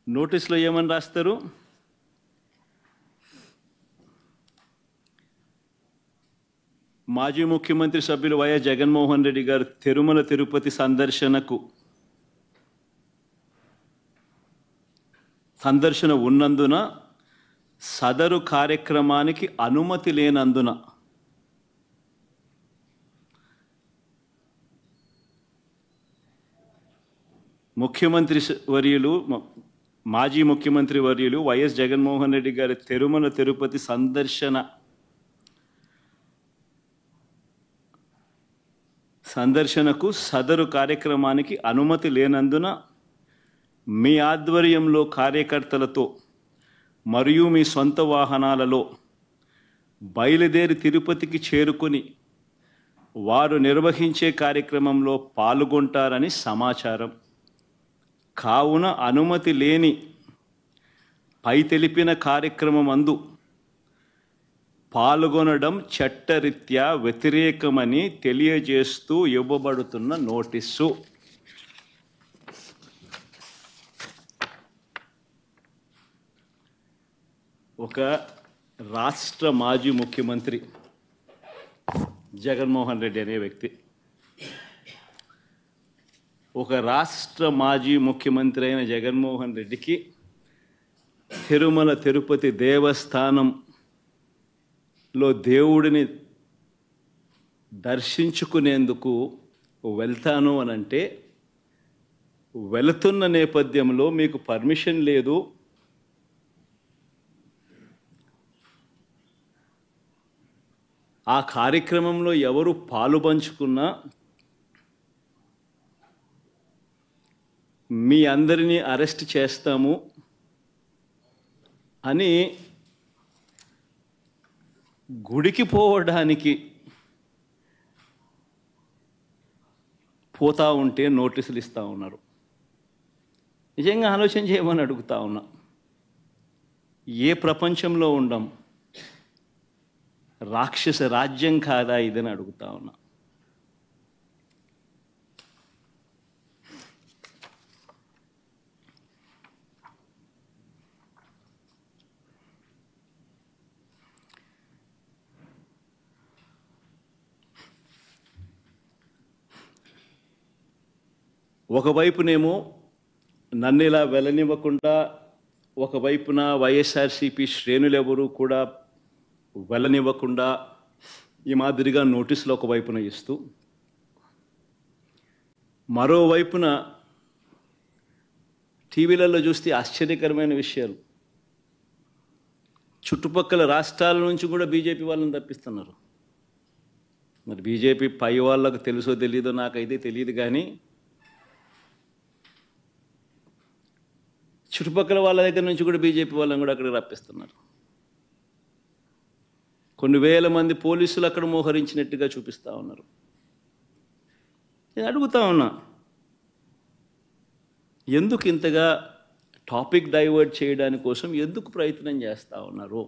నోటీసులో ఏమని రాస్తారు? మాజీ ముఖ్యమంత్రి సభ్యులు వైఎస్ జగన్మోహన్ రెడ్డి గారు తిరుమల తిరుపతి సందర్శన ఉన్నందున సదరు కార్యక్రమానికి అనుమతి లేనందున మాజీ ముఖ్యమంత్రి వర్యులు వైఎస్ జగన్మోహన్ రెడ్డి గారి తిరుమల తిరుపతి సందర్శనకు సదరు కార్యక్రమానికి అనుమతి లేనందున మీ ఆధ్వర్యంలో కార్యకర్తలతో మరియు మీ సొంత వాహనాలలో బయలుదేరి తిరుపతికి చేరుకుని వారు నిర్వహించే కార్యక్రమంలో పాల్గొంటారని సమాచారం. కావున అనుమతి లేని పై తెలిపిన కార్యక్రమమందు పాల్గొనడం చట్టరీత్యా వ్యతిరేకమని తెలియజేస్తూ ఇవ్వబడుతున్న నోటీసు. ఒక రాష్ట్ర మాజీ ముఖ్యమంత్రి జగన్మోహన్ రెడ్డి అనే వ్యక్తి, ఒక రాష్ట్ర మాజీ ముఖ్యమంత్రి అయిన జగన్మోహన్ రెడ్డికి తిరుమల తిరుపతి దేవస్థానంలో దేవుడిని దర్శించుకునేందుకు వెళ్తాను అనంటే, వెళుతున్న నేపథ్యంలో మీకు పర్మిషన్ లేదు, ఆ కార్యక్రమంలో ఎవరు పాలుపంచుకున్నా మీ అందరినీ అరెస్ట్ చేస్తాము అని గుడికి పోవడానికి పోతా ఉంటే నోటీసులు ఇస్తూ ఉన్నారు. నిజంగా ఆలోచన చేయమని అడుగుతా ఉన్నా. ఏ ప్రపంచంలో ఉండం? రాక్షస రాజ్యం కాదా ఇదని అడుగుతా ఉన్నా. ఒకవైపునేమో నన్ను ఇలా వెళ్ళనివ్వకుండా, ఒకవైపున వైఎస్ఆర్సీపీ శ్రేణులెవరూ కూడా వెళ్ళనివ్వకుండా ఈ మాదిరిగా నోటీసులు ఒకవైపున ఇస్తూ, మరోవైపున టీవీలలో చూస్తే ఆశ్చర్యకరమైన విషయాలు, చుట్టుపక్కల రాష్ట్రాల నుంచి కూడా బీజేపీ వాళ్ళని తప్పిస్తున్నారు. మరి బీజేపీ పై వాళ్ళకు తెలుసో తెలీదో నాకైతే తెలియదు, కానీ చుట్టుపక్కల వాళ్ళ దగ్గర నుంచి కూడా బీజేపీ వాళ్ళని కూడా అక్కడికి రప్పిస్తున్నారు. కొన్ని వేల మంది పోలీసులు అక్కడ మోహరించినట్టుగా చూపిస్తూ ఉన్నారు. నేను అడుగుతా ఉన్నా, ఎందుకు ఇంతగా టాపిక్ డైవర్ట్ చేయడానికి కోసం ఎందుకు ప్రయత్నం చేస్తూ ఉన్నారు?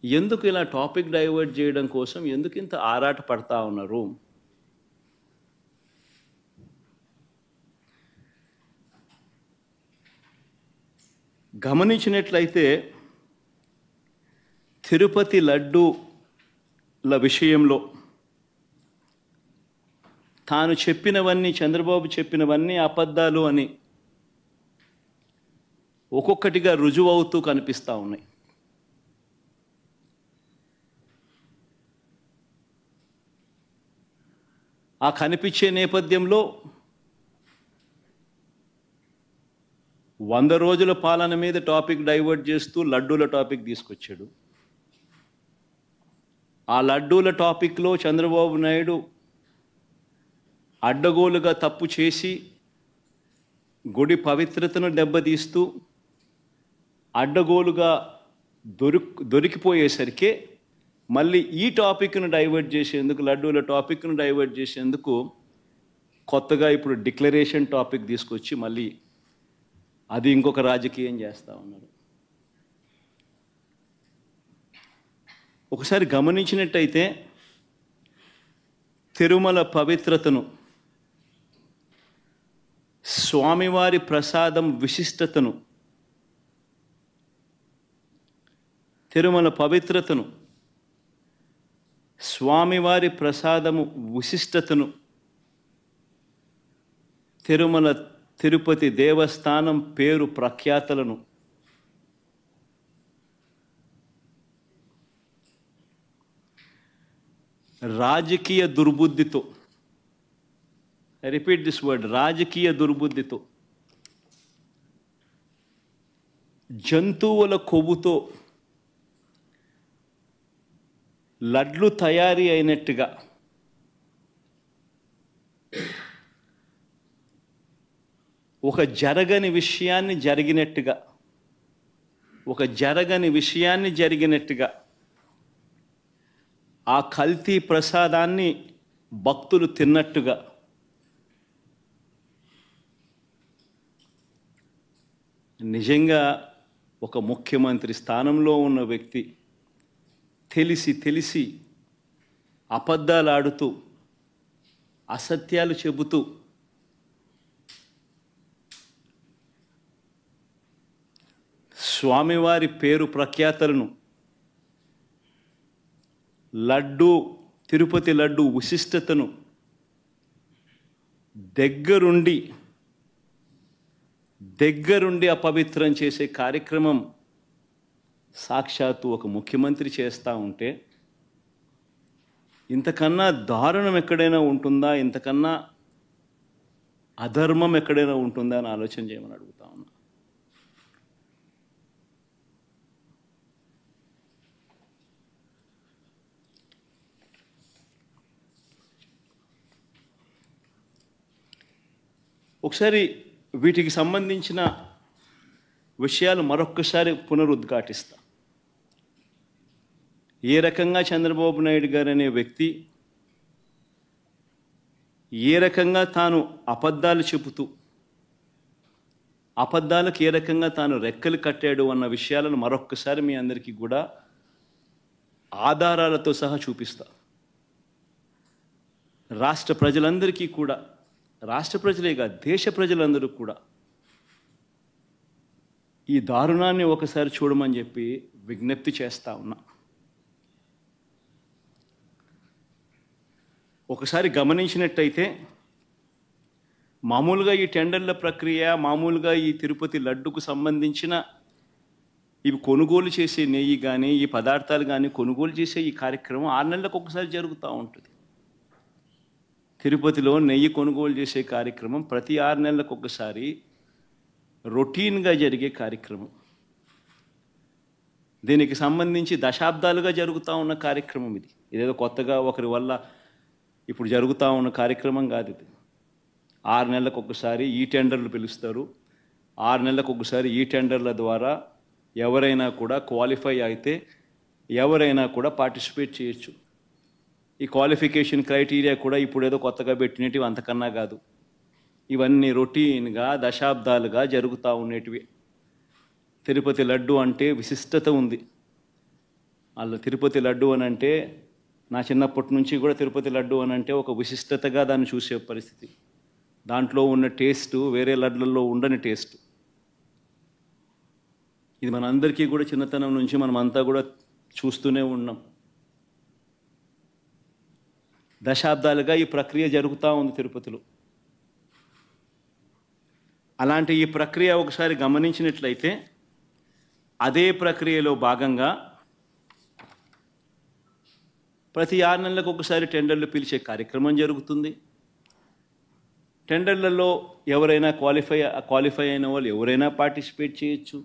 ఎందుకు ఇలా టాపిక్ డైవర్ట్ చేయడం కోసం ఎందుకు ఇంత ఆరాట పడతా ఉన్నారు? గమనించినట్లయితే తిరుపతి లడ్డూల విషయంలో తాను చెప్పినవన్నీ, చంద్రబాబు చెప్పినవన్నీ అబద్ధాలు అని ఒక్కొక్కటిగా రుజువవుతూ కనిపిస్తూ ఉన్నాయి. ఆ కనిపించే నేపథ్యంలో 100 రోజుల పాలన మీద టాపిక్ డైవర్ట్ చేస్తూ లడ్డూల టాపిక్ తీసుకొచ్చాడు. ఆ లడ్డూల టాపిక్లో చంద్రబాబు నాయుడు అడ్డగోలుగా తప్పు చేసి గుడి పవిత్రతను దెబ్బతీస్తూ అడ్డగోలుగా దొరికిపోయేసరికి మళ్ళీ ఈ టాపిక్ను డైవర్ట్ చేసేందుకు, లడ్డూల టాపిక్ను డైవర్ట్ చేసేందుకు కొత్తగా ఇప్పుడు డిక్లరేషన్ టాపిక్ తీసుకొచ్చి మళ్ళీ అది ఇంకొక రాజకీయం చేస్తూ ఉన్నారు. ఒకసారి గమనించినట్టయితే తిరుమల పవిత్రతను స్వామివారి ప్రసాదం విశిష్టతను, తిరుమల పవిత్రతను, స్వామివారి ప్రసాదము విశిష్టతను, తిరుమల తిరుపతి దేవస్థానం పేరు ప్రఖ్యాతలను రాజకీయ దుర్బుద్ధితో, ఐ రిపీట్ దిస్ వర్డ్, రాజకీయ దుర్బుద్ధితో, జంతువుల కొవ్వుతో లడ్లు తయారీ అయినట్టుగా ఒక జరగని విషయాన్ని జరిగినట్టుగా, ఒక జరగని విషయాన్ని జరిగినట్టుగా ఆ కల్తీ ప్రసాదాన్ని భక్తులు తిన్నట్టుగా నిజంగా ఒక ముఖ్యమంత్రి స్థానంలో ఉన్న వ్యక్తి తెలిసి అబద్ధాలు ఆడుతూ అసత్యాలు చెబుతూ స్వామివారి పేరు ప్రఖ్యాతలను, లడ్డు తిరుపతి లడ్డు విశిష్టతను దగ్గరుండి అపవిత్రం చేసే కార్యక్రమం సాక్షాత్తు ఒక ముఖ్యమంత్రి చేస్తూ ఉంటే ఇంతకన్నా దారుణం ఎక్కడైనా ఉంటుందా, ఇంతకన్నా అధర్మం ఎక్కడైనా ఉంటుందా అని ఆలోచన చేయమని అడుగుతా ఉన్నా. ఒకసారి వీటికి సంబంధించిన విషయాలు మరొక్కసారి పునరుద్ఘాటిస్తా. ఏ రకంగా చంద్రబాబు నాయుడు గారు అనే వ్యక్తి ఏ రకంగా తాను అబద్ధాలు చెబుతూ అబద్ధాలకు ఏ రకంగా తాను రెక్కలు కట్టాడు అన్న విషయాలను మరొక్కసారి మీ అందరికీ కూడా ఆధారాలతో సహా చూపిస్తా. రాష్ట్ర ప్రజలందరికీ కూడా, రాష్ట్ర ప్రజలే కాదు దేశ ప్రజలందరూ కూడా ఈ దారుణాన్ని ఒకసారి చూడమని చెప్పి విజ్ఞప్తి చేస్తా ఉన్నా. ఒకసారి గమనించినట్టయితే మామూలుగా ఈ టెండర్ల ప్రక్రియ, మామూలుగా ఈ తిరుపతి లడ్డుకు సంబంధించిన ఇవి కొనుగోలు చేసే నెయ్యి కానీ ఈ పదార్థాలు కానీ కొనుగోలు చేసే ఈ కార్యక్రమం 6 నెలలకు ఒకసారి జరుగుతూ ఉంటుంది. తిరుపతిలో నెయ్యి కొనుగోలు చేసే కార్యక్రమం ప్రతి 6 నెలలకు ఒకసారి రొటీన్గా జరిగే కార్యక్రమం. దీనికి సంబంధించి దశాబ్దాలుగా జరుగుతూ ఉన్న కార్యక్రమం ఇది. ఇదేదో కొత్తగా ఒకరి వల్ల ఇప్పుడు జరుగుతూ ఉన్న కార్యక్రమం కాదు ఇది. 6 నెలలకు ఒకసారి ఈ టెండర్లు పిలుస్తారు. 6 నెలలకు ఒకసారి ఈ టెండర్ల ద్వారా ఎవరైనా కూడా క్వాలిఫై అయితే ఎవరైనా కూడా పార్టిసిపేట్ చేయొచ్చు. ఈ క్వాలిఫికేషన్ క్రైటీరియా కూడా ఇప్పుడు ఏదో కొత్తగా పెట్టినవి అంతకన్నా కాదు. ఇవన్నీ రొటీన్గా దశాబ్దాలుగా జరుగుతూ ఉండేటివి. తిరుపతి లడ్డు అంటే విశిష్టత ఉంది. అలా తిరుపతి లడ్డు అని అంటే నా చిన్నప్పటి నుంచి కూడా తిరుపతి లడ్డు అని అంటే ఒక విశిష్టతగా దాన్ని చూసే పరిస్థితి. దాంట్లో ఉన్న టేస్ట్ వేరే లడ్లలో ఉండని టేస్ట్. ఇది మనందరికీ కూడా చిన్నతనం నుంచి మనమంతా కూడా చూస్తూనే ఉన్నాం. దశాబ్దాలుగా ఈ ప్రక్రియ జరుగుతూ ఉంది తిరుపతిలో. అలాంటి ఈ ప్రక్రియ ఒకసారి గమనించినట్లయితే అదే ప్రక్రియలో భాగంగా ప్రతి 6 నెలలకు ఒకసారి టెండర్లు పిలిచే కార్యక్రమం జరుగుతుంది. టెండర్లలో ఎవరైనా క్వాలిఫై అయిన వాళ్ళు ఎవరైనా పార్టిసిపేట్ చేయొచ్చు.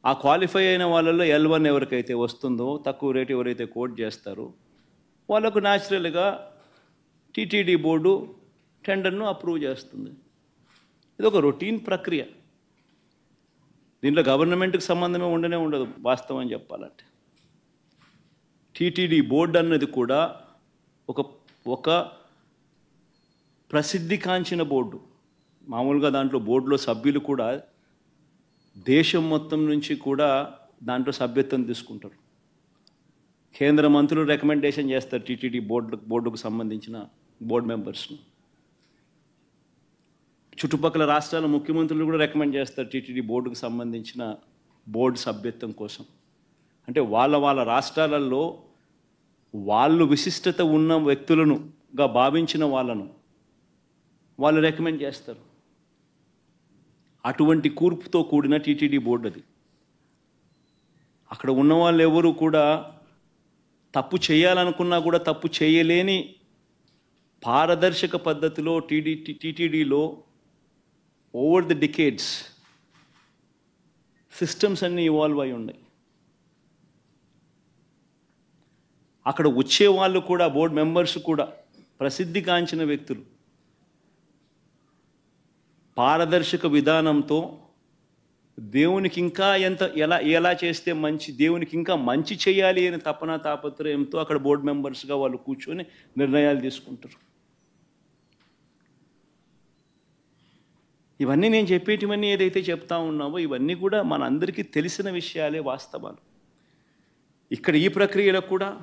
ఆ క్వాలిఫై అయిన వాళ్ళలో L1 ఎవరికైతే వస్తుందో, తక్కువ రేటు ఎవరైతే కోట్ చేస్తారో వాళ్ళకు న్యాచురల్గా టీటీడీ బోర్డు టెండర్ను అప్రూవ్ చేస్తుంది. ఇది ఒక రొటీన్ ప్రక్రియ. దీంట్లో గవర్నమెంట్కి సంబంధమే ఉండదు వాస్తవం చెప్పాలంటే. టీటీడీ బోర్డు అన్నది కూడా ఒక ప్రసిద్ధికాంచిన బోర్డు. మామూలుగా దాంట్లో బోర్డులో సభ్యులు కూడా దేశం మొత్తం నుంచి కూడా దాంట్లో సభ్యత్వం తీసుకుంటారు. కేంద్ర మంత్రులు రికమెండేషన్ చేస్తారు టీటీడీ బోర్డుకు సంబంధించిన బోర్డు మెంబర్స్ను. చుట్టుపక్కల రాష్ట్రాల ముఖ్యమంత్రులు కూడా రికమెండ్ చేస్తారు టీటీడీ బోర్డుకు సంబంధించిన బోర్డు సభ్యత్వం కోసం. అంటే వాళ్ళ రాష్ట్రాలలో వాళ్ళు విశిష్టత ఉన్న వ్యక్తులనుగా భావించిన వాళ్ళను వాళ్ళు రికమెండ్ చేస్తారు. అటువంటి కూర్పుతో కూడిన టీటీడీ బోర్డు అది. అక్కడ ఉన్న వాళ్ళు ఎవరు కూడా తప్పు చేయాలనుకున్నా కూడా తప్పు చేయలేని పారదర్శక పద్ధతిలో టీటీడీలో ఓవర్ ది డికేడ్స్ సిస్టమ్స్ అన్నీ ఇవాల్వ్ అయి ఉన్నాయి. అక్కడ వచ్చే వాళ్ళు కూడా బోర్డు మెంబర్స్ కూడా ప్రసిద్ధిగాంచిన వ్యక్తులు. పారదర్శక విధానంతో దేవునికి ఇంకా ఎలా చేస్తే మంచి, దేవునికి ఇంకా మంచి చేయాలి అని తపన తాపత్రయంతో అక్కడ బోర్డు మెంబర్స్గా వాళ్ళు కూర్చొని నిర్ణయాలు తీసుకుంటారు. ఇవన్నీ నేను చెప్పేటివన్నీ ఏదైతే చెప్తా ఉన్నామో ఇవన్నీ కూడా మనందరికీ తెలిసిన విషయాలే, వాస్తవాలు. ఇక్కడ ఈ ప్రక్రియలో కూడా